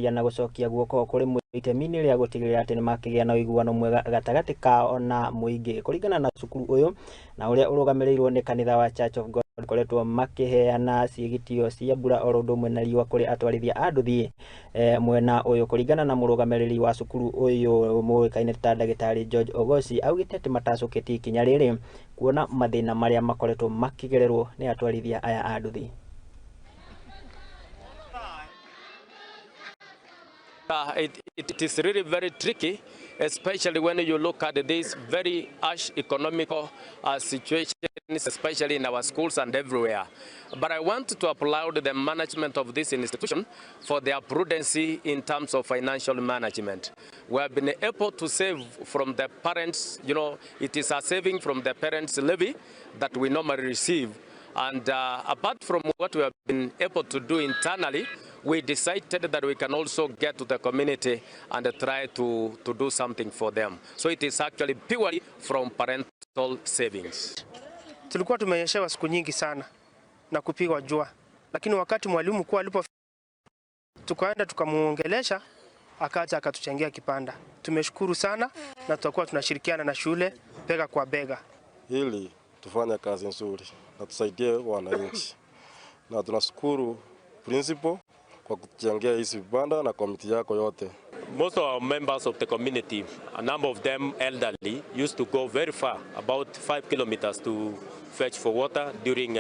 gucokeria na gucokia guoko kuri itemi-inĩ rĩa gũtigĩrĩra atĩ nĩ makĩgĩa na uiguano mwega gatagati kao na muingi. Kũringana na cukuru ũyũ na ũrĩa ũrũgamĩrĩirwo nĩ kanitha wa Church of God, koretwo makĩheana ciĩgitio cia mbura oro ũndũ ũmwe na riũa kũrĩ atwarithia a nduthi mwena ũyũ. Kũringana na mũrũgamĩrĩri wa cukuru ũyũ mũĩkaine ta ndagĩtarĩ George Ogosi, augĩte atĩ matacũkĩtie ikinya rĩrĩ kuona mathĩna marĩa makoretwo makĩgererwo nĩ atwarithia aya a nduthi. It is really very tricky, especially when you look at this very harsh economical situations, especially in our schools and everywhere. But I want to applaud the management of this institution for their prudency in terms of financial management. We have been able to save from the parents, it is a saving from the parents' levy that we normally receive. And apart from what we have been able to do internally, we decided that we can also get to the community and try to do something for them. So it is actually purely from parental savings. Tulikuwa tumenyeshewa siku nyingi sana na kupigwa jua. Lakini wakati mwalimu mkuu alipo tukaenda tukamuongelesha, akaja akatuchangia kipanda. Tumeshukuru sana na tutakuwa tunashirikiana na shule bega kwa bega ili tufanye kazi nzuri na tusaidie wananchi. Na tunashukuru principal kwa kutuchangia hizi vibanda na komiti yako yote. Most of our members of the community, a number of them elderly, used to go very far, about 5 kilometers to fetch for water during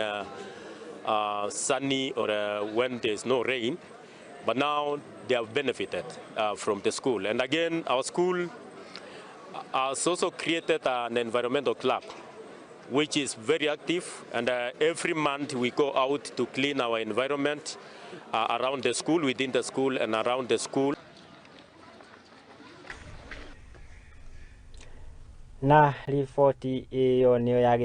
sunny or when there is no rain. But now they have benefited from the school. And again, our school has also created an environmental club, which is very active. And every month we go out to clean our environment around the school, within the school, and around the school. Na ripoti hiyo niyo